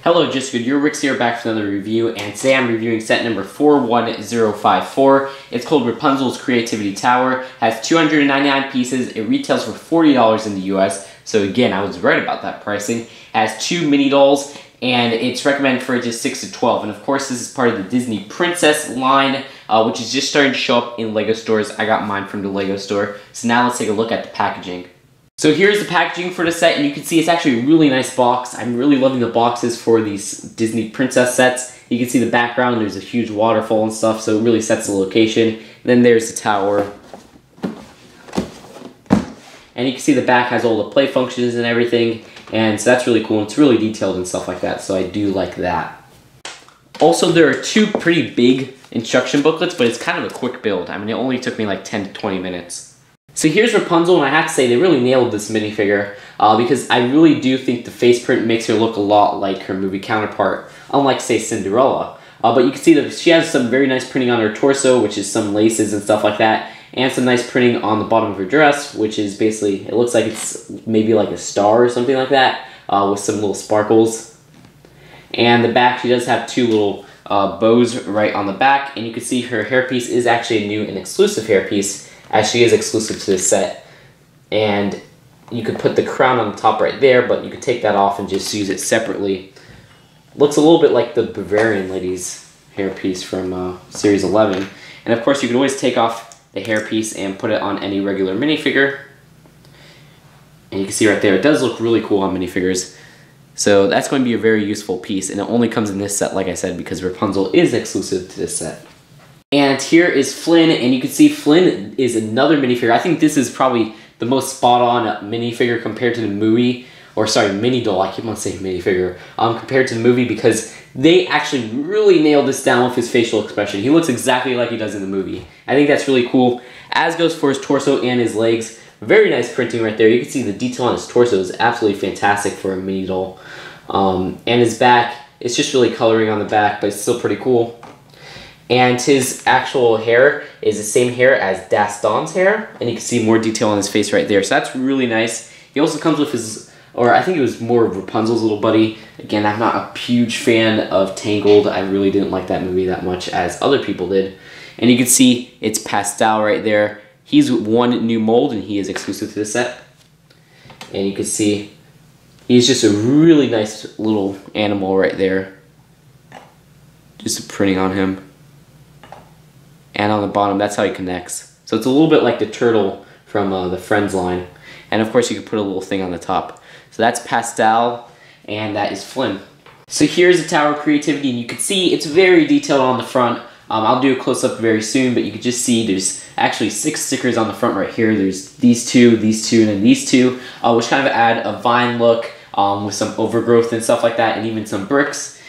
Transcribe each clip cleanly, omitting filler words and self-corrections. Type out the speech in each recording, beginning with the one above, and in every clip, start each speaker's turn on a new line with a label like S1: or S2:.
S1: Hello Jessica, your Rick's here back for another review, and today I'm reviewing set number 41054. It's called Rapunzel's Creativity Tower. It has 299 pieces. It retails for $40 in the US, so again, I was right about that pricing. It has 2 mini dolls, and it's recommended for ages 6 to 12. And of course, this is part of the Disney Princess line, which is just starting to show up in LEGO stores. I got mine from the LEGO store. So now let's take a look at the packaging. So here's the packaging for the set, and you can see it's actually a really nice box. I'm really loving the boxes for these Disney Princess sets. You can see the background, there's a huge waterfall and stuff, so it really sets the location. And then there's the tower. And you can see the back has all the play functions and everything, and so that's really cool. It's really detailed and stuff like that, so I do like that. Also, there are 2 pretty big instruction booklets, but it's kind of a quick build. I mean, it only took me like 10 to 20 minutes. So here's Rapunzel, and I have to say they really nailed this minifigure because I really do think the face print makes her look a lot like her movie counterpart, unlike, say, Cinderella. But you can see that she has some very nice printing on her torso, which is some laces and stuff like that, and some nice printing on the bottom of her dress, which is basically, it looks like it's maybe like a star or something like that, with some little sparkles. And the back, she does have 2 little bows right on the back, and you can see her hairpiece is actually a new and exclusive hairpiece, as she is exclusive to this set. And you could put the crown on the top right there, but you could take that off and just use it separately. Looks a little bit like the Bavarian lady's hairpiece from Series 11. And of course, you can always take off the hairpiece and put it on any regular minifigure. And you can see right there, it does look really cool on minifigures. So that's going to be a very useful piece, and it only comes in this set, like I said, because Rapunzel is exclusive to this set. And here is Flynn, and you can see Flynn is another minifigure. I think this is probably the most spot-on minifigure compared to the movie, or sorry, mini doll, I keep on saying minifigure, compared to the movie, because they actually really nailed this down with his facial expression. He looks exactly like he does in the movie. I think that's really cool, as goes for his torso and his legs. Very nice printing right there. You can see the detail on his torso is absolutely fantastic for a mini doll. And his back, it's just really coloring on the back, but it's still pretty cool. And his actual hair is the same hair as Daston's hair, and you can see more detail on his face right there. So that's really nice. He also comes with his, or I think it was more of Rapunzel's little buddy. Again, I'm not a huge fan of Tangled. I really didn't like that movie that much as other people did. And you can see it's pastel right there. He's one new mold, and he is exclusive to the set. And you can see he's just a really nice little animal right there. Just a printing on him. And on the bottom, that's how he connects. So it's a little bit like the turtle from the Friends line. And of course, you can put a little thing on the top. So that's pastel, and that is Flynn. So here's the Tower of Creativity, and you can see it's very detailed on the front. I'll do a close-up very soon, but you can just see there's actually 6 stickers on the front right here. There's these 2, and then these 2, which kind of add a vine look with some overgrowth and stuff like that, and even some bricks.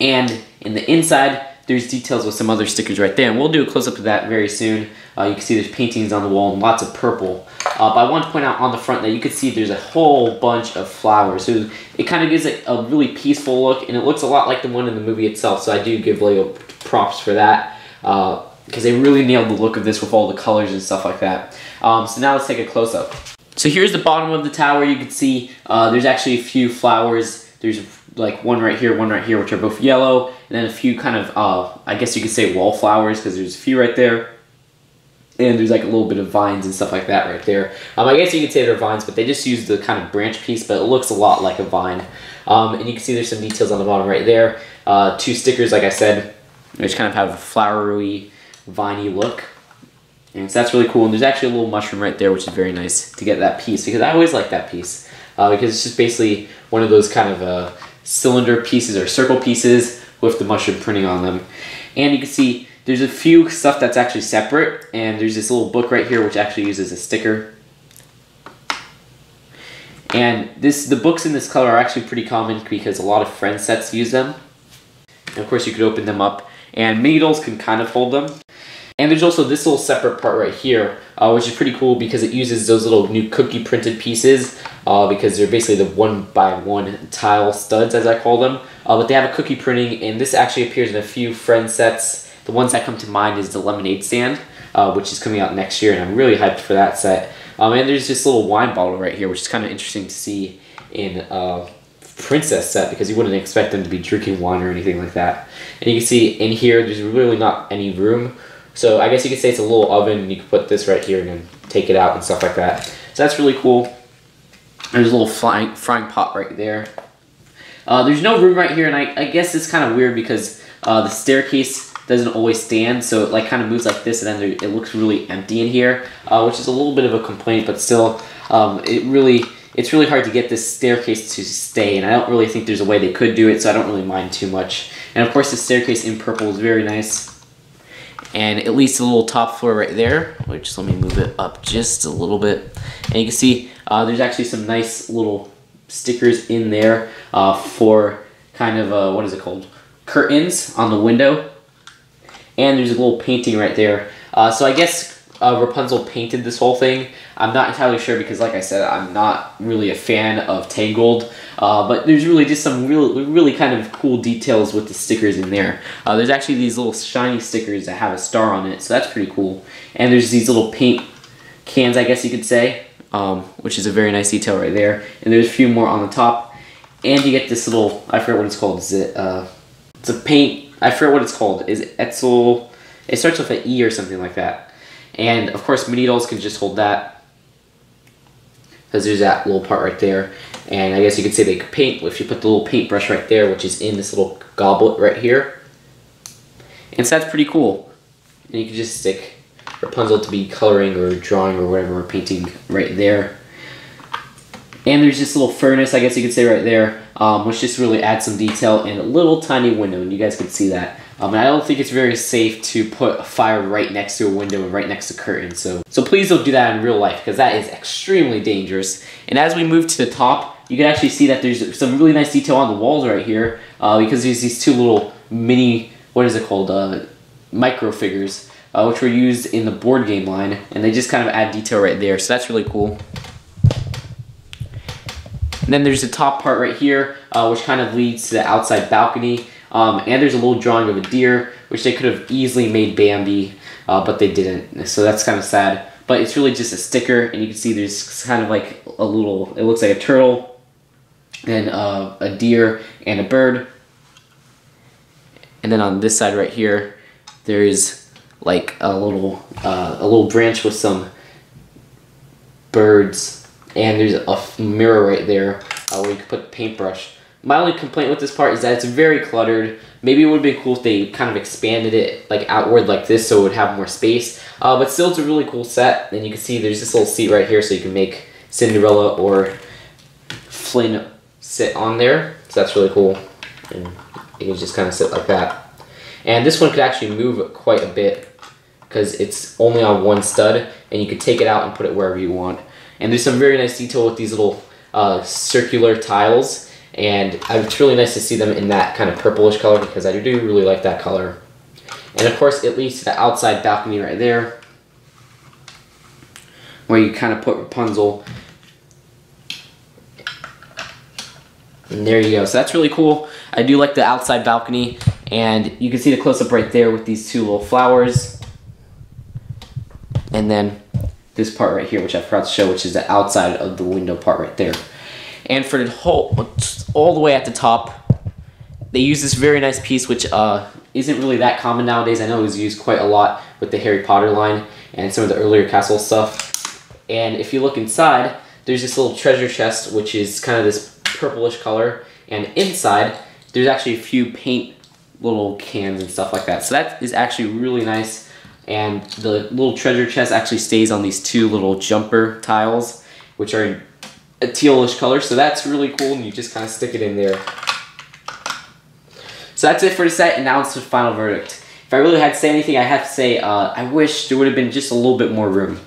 S1: And in the inside, there's details with some other stickers right there, and we'll do a close-up of that very soon. You can see there's paintings on the wall and lots of purple. But I want to point out on the front that you can see there's a whole bunch of flowers. So it kind of gives it a really peaceful look, and it looks a lot like the one in the movie itself. So I do give LEGO props for that, because they really nailed the look of this with all the colors and stuff like that. So now let's take a close-up. So here's the bottom of the tower. You can see there's actually a few flowers. There's like one right here, which are both yellow, and then a few kind of, I guess you could say wallflowers, because there's a few right there. And there's like a little bit of vines and stuff like that right there. I guess you could say they're vines, but they just use the kind of branch piece, but it looks a lot like a vine. And you can see there's some details on the bottom right there. 2 stickers, like I said, which kind of have a flowery, viney look. And so that's really cool. And there's actually a little mushroom right there, which is very nice to get that piece, because I always like that piece. Because it's just basically one of those kind of cylinder pieces or circle pieces with the mushroom printing on them. And you can see there's a few stuff that's actually separate, and there's this little book right here which actually uses a sticker. And the books in this color are actually pretty common because a lot of Friends sets use them. And of course you could open them up, and mini dolls can kind of hold them. And there's also this little separate part right here, which is pretty cool because it uses those little new cookie printed pieces, because they're basically the 1x1 tile studs, as I call them. But they have a cookie printing, and this actually appears in a few Friends sets. The ones that come to mind is the lemonade stand, which is coming out next year, and I'm really hyped for that set. And there's this little wine bottle right here, which is kind of interesting to see in princess set because you wouldn't expect them to be drinking wine or anything like that. And you can see in here, there's really not any room. So I guess you could say it's a little oven, and you can put this right here and then take it out and stuff like that. So that's really cool. There's a little frying pot right there. There's no room right here, and I guess it's kind of weird because the staircase doesn't always stand, so it like kind of moves like this, and then it looks really empty in here, which is a little bit of a complaint, but still, it's really hard to get this staircase to stay, and I don't really think there's a way they could do it, so I don't really mind too much. And of course, the staircase in purple is very nice. And at least a little top floor right there, which let me move it up just a little bit. And you can see there's actually some nice little stickers in there for kind of, what is it called? Curtains on the window. And there's a little painting right there. So I guess Rapunzel painted this whole thing. I'm not entirely sure because, like I said, I'm not really a fan of Tangled. But there's really just some really kind of cool details with the stickers in there. There's actually these little shiny stickers that have a star on it, so that's pretty cool. And there's these little paint cans, I guess you could say, which is a very nice detail right there. And there's a few more on the top. And you get this little, I forget what it's called. Is it, it's a paint, I forget what it's called. Is it Etzel? It starts with an E or something like that. And of course, mini dolls can just hold that, because there's that little part right there. And I guess you could say they could paint if you put the little paintbrush right there, which is in this little goblet right here. And so that's pretty cool. And you can just stick Rapunzel to be coloring or drawing or whatever, or painting right there. And there's this little furnace, I guess you could say right there, which just really adds some detail, and a little tiny window, and you guys can see that. And I don't think it's very safe to put a fire right next to a window and right next to curtains. So please don't do that in real life, because that is extremely dangerous. And as we move to the top, you can actually see that there's some really nice detail on the walls right here, because there's these two little mini, what is it called, micro figures, which were used in the board game line, and they just kind of add detail right there. So that's really cool. And then there's the top part right here, which kind of leads to the outside balcony. And there's a little drawing of a deer, which they could have easily made Bambi, but they didn't. So that's kind of sad. But it's really just a sticker, and you can see there's kind of like a little, it looks like a turtle, and a deer, and a bird. And then on this side right here, there's like a little branch with some birds. And there's a mirror right there where you can put the paintbrush. My only complaint with this part is that it's very cluttered. Maybe it would have been cool if they kind of expanded it like outward like this so it would have more space. But still, it's a really cool set. And you can see there's this little seat right here so you can make Cinderella or Flynn sit on there. So that's really cool. And you can just kind of sit like that. And this one could actually move quite a bit because it's only on one stud, and you could take it out and put it wherever you want. And there's some very nice detail with these little circular tiles, and it's really nice to see them in that kind of purplish color because I do really like that color. And of course, it leads to the outside balcony right there, where you kind of put Rapunzel. And there you go. So that's really cool. I do like the outside balcony, and you can see the close-up right there with these two little flowers. And then this part right here, which I forgot to show, which is the outside of the window part right there. And for the whole, all the way at the top, they use this very nice piece, which isn't really that common nowadays. I know it was used quite a lot with the Harry Potter line and some of the earlier castle stuff. And if you look inside, there's this little treasure chest, which is kind of this purplish color. And inside, there's actually a few paint little cans and stuff like that. So that is actually really nice. And the little treasure chest actually stays on these two little jumper tiles, which are in a tealish color. So that's really cool, and you just kind of stick it in there. So that's it for the set, and now it's the final verdict. If I really had to say anything, I have to say I wish there would have been just a little bit more room.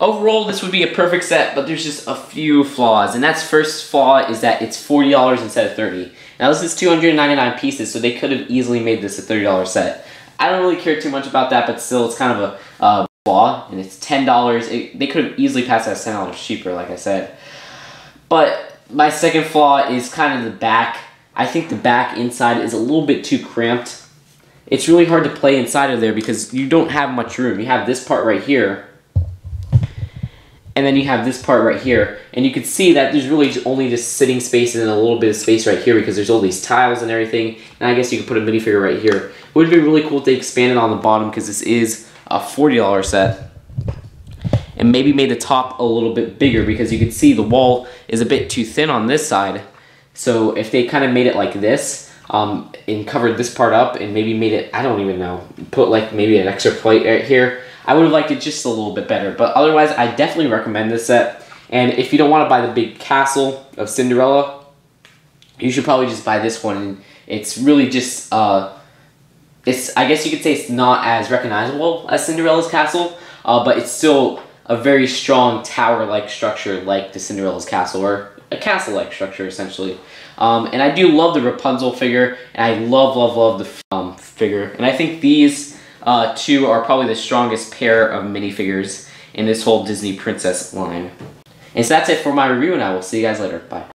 S1: Overall, this would be a perfect set, but there's just a few flaws. And that's first flaw is that it's $40 instead of $30. Now this is 299 pieces, so they could have easily made this a $30 set. I don't really care too much about that, but still, it's kind of a flaw, and it's $10. They could have easily passed that $10 cheaper, like I said. But my second flaw is kind of the back. I think the back inside is a little bit too cramped. It's really hard to play inside of there because you don't have much room. You have this part right here, and then you have this part right here, and you can see that there's really only just sitting space and then a little bit of space right here because there's all these tiles and everything. And I guess you could put a minifigure right here. It would be really cool if they expanded on the bottom because this is a $40 set. And maybe made the top a little bit bigger because you can see the wall is a bit too thin on this side. So if they kind of made it like this, and covered this part up and maybe made it, I don't even know, put like maybe an extra plate right here, I would have liked it just a little bit better. But otherwise, I definitely recommend this set. And if you don't want to buy the big castle of Cinderella, you should probably just buy this one. And it's really just, I guess you could say it's not as recognizable as Cinderella's castle, but it's still a very strong tower-like structure like the Cinderella's castle, or a castle-like structure essentially. And I do love the Rapunzel figure, and I love the figure. And I think these two are probably the strongest pair of minifigures in this whole Disney Princess line. And so that's it for my review, and I will see you guys later. Bye.